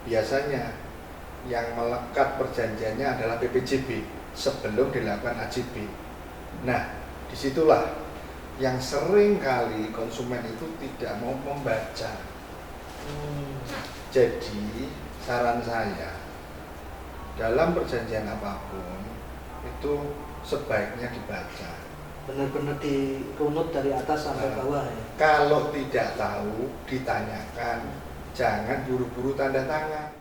biasanya yang melekat perjanjiannya adalah PPJB sebelum dilakukan AJB. Nah, disitulah yang sering kali konsumen itu tidak mau membaca. Jadi saran saya, dalam perjanjian apapun itu sebaiknya dibaca. Benar-benar dirunut dari atas sampai bawah ya. Kalau tidak tahu ditanyakan, jangan buru-buru tanda tangan.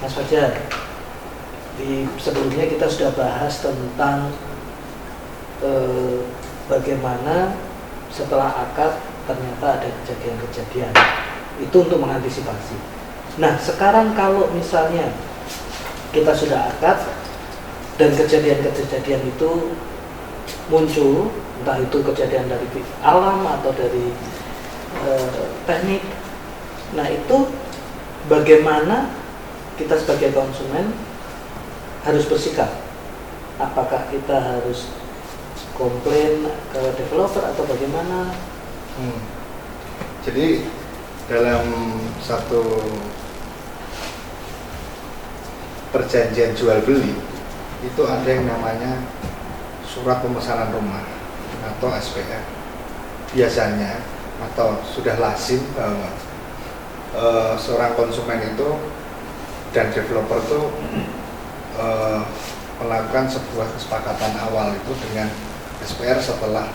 Mas Fajar, sebelumnya kita sudah bahas tentang bagaimana setelah akad ternyata ada kejadian-kejadian itu untuk mengantisipasi. Nah sekarang kalau misalnya kita sudah akad dan kejadian-kejadian itu muncul, entah itu kejadian dari alam atau dari teknik, nah itu bagaimana kita sebagai konsumen harus bersikap? Apakah kita harus komplain ke developer atau bagaimana? Jadi dalam satu perjanjian jual beli itu ada yang namanya surat pemesanan rumah atau SPR. Biasanya atau sudah lazim bahwa seorang konsumen itu dan developer itu melakukan sebuah kesepakatan awal itu dengan SPR setelah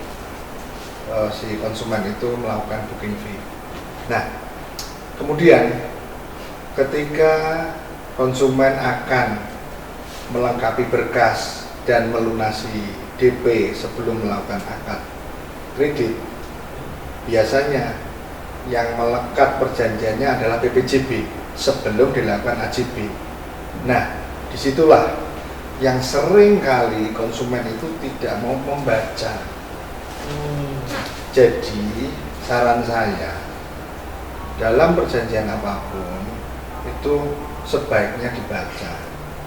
si konsumen itu melakukan booking fee. Nah, kemudian ketika konsumen akan melengkapi berkas dan melunasi DP sebelum melakukan akad kredit, biasanya yang melekat perjanjiannya adalah PPJB sebelum dilakukan AJB. Nah, disitulah yang sering kali konsumen itu tidak mau membaca. Jadi saran saya, dalam perjanjian apapun itu sebaiknya dibaca.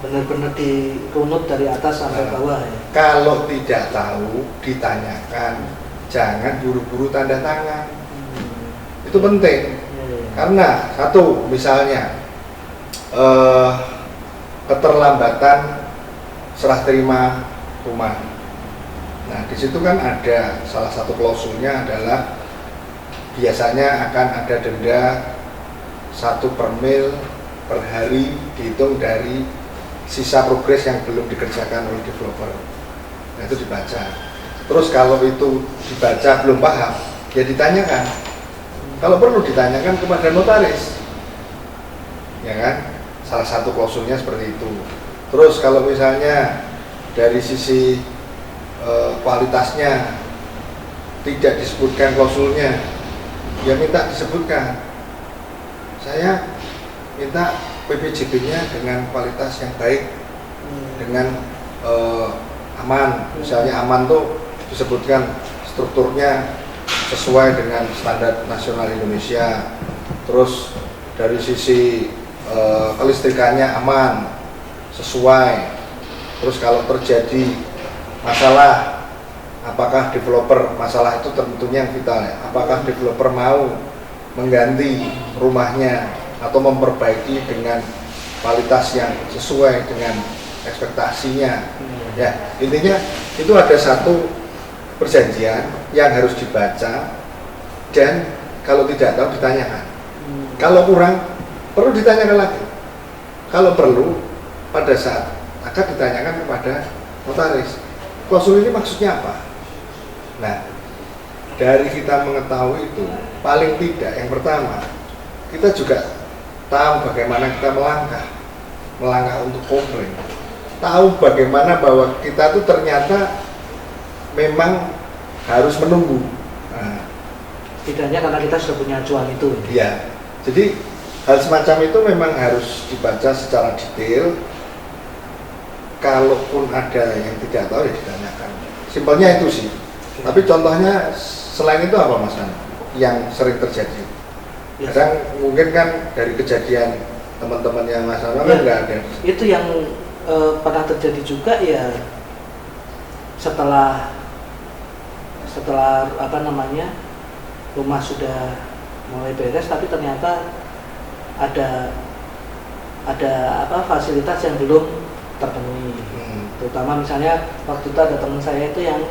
Benar-benar dirunut dari atas sampai bawah ya. Kalau tidak tahu ditanyakan, jangan buru-buru tanda tangan. Itu penting. Karena satu, misalnya keterlambatan serah terima rumah. Nah, di situ kan ada salah satu klausulnya adalah biasanya akan ada denda 1 per mil per hari dihitung dari sisa progres yang belum dikerjakan oleh developer. Nah, itu dibaca. Terus kalau itu dibaca belum paham, ya ditanyakan. Kalau perlu ditanyakan kepada notaris, ya kan? Salah satu klausulnya seperti itu. Terus kalau misalnya dari sisi kualitasnya tidak disebutkan klausulnya, ya minta disebutkan. Saya minta PPJB-nya dengan kualitas yang baik, dengan aman. Misalnya aman tuh disebutkan strukturnya sesuai dengan standar nasional Indonesia. Terus dari sisi kelistrikannya aman, sesuai. Terus kalau terjadi masalah, apakah developer, masalah itu tentunya yang vital ya, apakah developer mau mengganti rumahnya atau memperbaiki dengan kualitas yang sesuai dengan ekspektasinya. Ya, intinya itu ada satu perjanjian yang harus dibaca dan kalau tidak tahu ditanyakan. Kalau kurang perlu ditanyakan lagi. Kalau perlu pada saat akan ditanyakan kepada notaris. Klausul ini maksudnya apa? Nah, dari kita mengetahui itu, paling tidak yang pertama, kita juga tahu bagaimana kita melangkah untuk komplain. Tahu bagaimana bahwa kita itu ternyata memang harus menunggu. Nah, tidak hanya karena kita sudah punya acuan itu. iya. Jadi hal semacam itu memang harus dibaca secara detail. Kalaupun ada yang tidak tahu ya ditanyakan. Simpelnya itu sih. Tapi contohnya selain itu apa Mas Nano yang sering terjadi? Kadang mungkin kan dari kejadian teman-temannya Mas Nano kan nggak ada. Itu yang pernah terjadi juga ya setelah apa namanya rumah sudah mulai beres, tapi ternyata ada apa fasilitas yang belum terpenuhi. Terutama misalnya waktu itu ada teman saya itu yang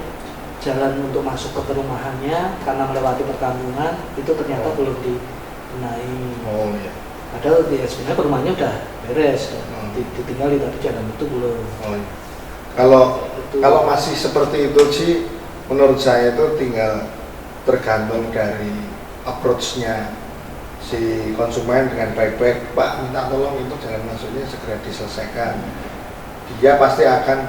jalan untuk masuk ke perumahannya karena melewati perkampungan itu ternyata belum dibenahi. Oh iya. Padahal ya sebenarnya perumahannya udah beres, ditinggali tapi jalan itu belum. Oh iya. Kalau masih seperti itu sih, menurut saya itu tinggal tergantung dari approach-nya si konsumen dengan baik-baik. Pak, minta tolong itu jalan masuknya segera diselesaikan. Dia pasti akan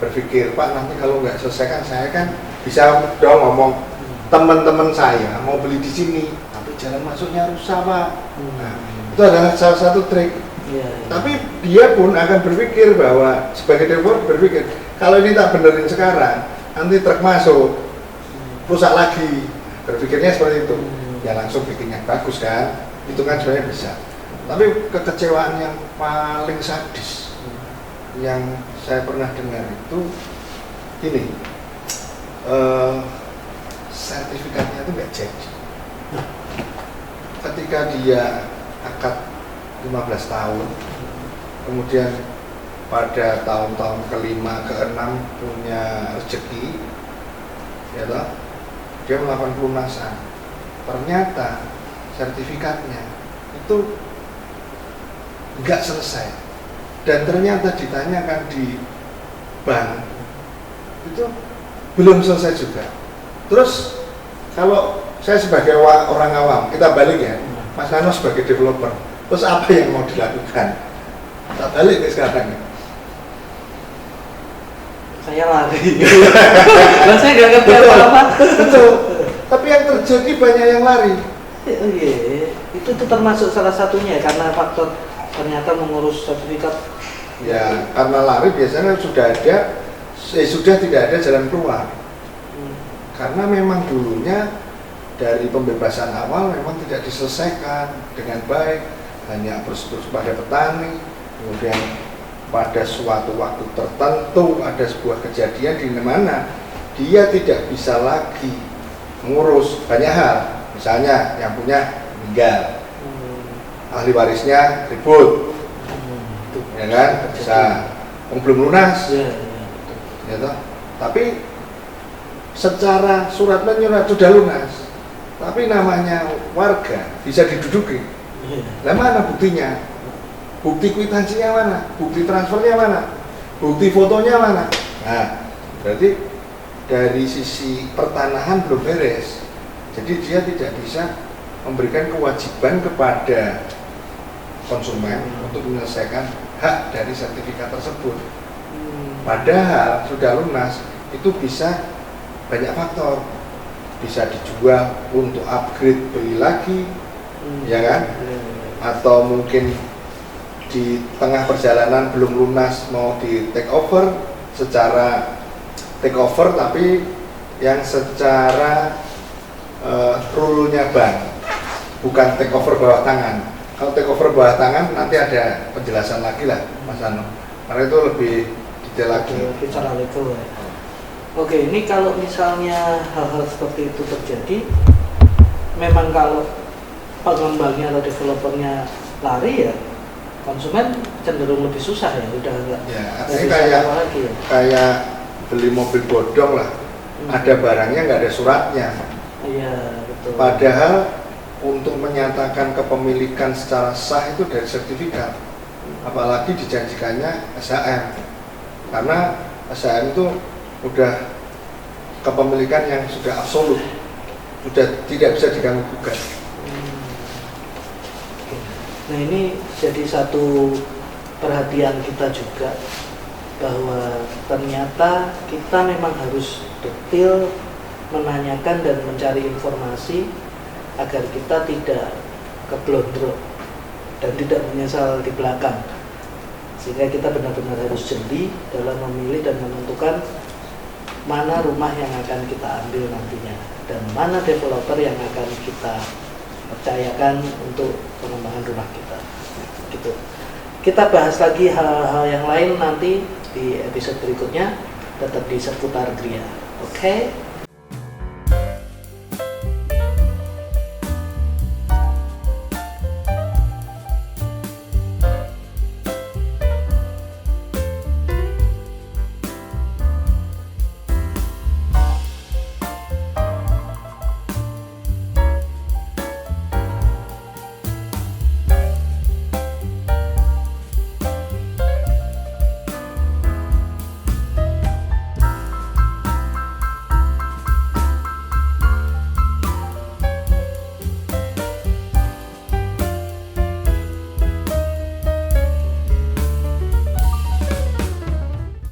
berpikir, Pak nanti kalau nggak selesaikan saya kan bisa dong ngomong teman-teman saya mau beli di sini, tapi jalan masuknya rusak Pak. Nah, itu adalah salah satu trik. Tapi dia pun akan berpikir bahwa sebagai developer berpikir kalau ini tak benerin sekarang, nanti truk masuk rusak lagi. Berpikirnya seperti itu. Ya langsung bikin yang bagus kan, itu kan sebenarnya bisa. Tapi kekecewaan yang paling sadis yang saya pernah dengar itu ini sertifikatnya itu nggak jadi. Ketika dia akad 15 tahun, kemudian pada tahun-tahun kelima, keenam punya rezeki, ya toh, dia melakukan pelunasan. Ternyata sertifikatnya itu nggak selesai. Dan ternyata ditanyakan di bank itu belum selesai juga. Terus kalau saya sebagai orang awam, kita balik ya, Mas Nano sebagai developer, terus apa yang mau dilakukan? Kita balik nih sekarang. Saya lari. Dan saya nggak ngerti apa-apa. Betul. Tapi yang terjadi banyak yang lari. Iya, itu termasuk salah satunya karena faktor ternyata mengurus sertifikat. Ya, karena lari biasanya sudah tidak ada jalan keluar. Karena memang dulunya dari pembebasan awal memang tidak diselesaikan dengan baik, hanya terus pada petani, kemudian pada suatu waktu tertentu ada sebuah kejadian di mana dia tidak bisa lagi mengurus banyak hal, misalnya yang punya meninggal, ahli warisnya ribut, ya kan, bisa belum lunas, ya toh. Tapi secara surat menyurat sudah lunas, tapi namanya warga bisa diduduki. Lah mana buktinya? Bukti kwitansinya mana? Bukti transfernya mana? Bukti fotonya mana? Nah, berarti dari sisi pertanahan belum beres. Jadi dia tidak bisa memberikan kewajiban kepada konsumen untuk menyelesaikan hak dari sertifikat tersebut. Padahal sudah lunas, itu bisa banyak faktor. Bisa dijual untuk upgrade, beli lagi, ya kan? Atau mungkin di tengah perjalanan belum lunas mau di take over, secara take over tapi yang secara rule-nya bank, bukan take over bawah tangan. Kalau take over bawah tangan nanti ada penjelasan lagi lah Mas Ano, karena itu lebih detail lagi. Bicara legal ya. Oke, ini kalau misalnya hal-hal seperti itu terjadi, memang kalau pengembangnya atau developernya lari ya, konsumen cenderung lebih susah ya, udah enggak. Ya, artinya kayak beli mobil bodong lah, ada barangnya nggak ada suratnya. Iya, betul. Padahal untuk menyatakan kepemilikan secara sah itu dari sertifikat, apalagi dijanjikannya SHM, karena SHM itu udah kepemilikan yang sudah absolut, sudah tidak bisa diganggu gugat. Nah ini jadi satu perhatian kita juga bahwa ternyata kita memang harus detail menanyakan dan mencari informasi agar kita tidak keblondrok dan tidak menyesal di belakang. Sehingga kita benar-benar harus jeli dalam memilih dan menentukan mana rumah yang akan kita ambil nantinya dan mana developer yang akan kita percayakan untuk pengembangan rumah kita. Gitu. Kita bahas lagi hal-hal yang lain nanti di episode berikutnya, tetap di Seputar Gria. Oke?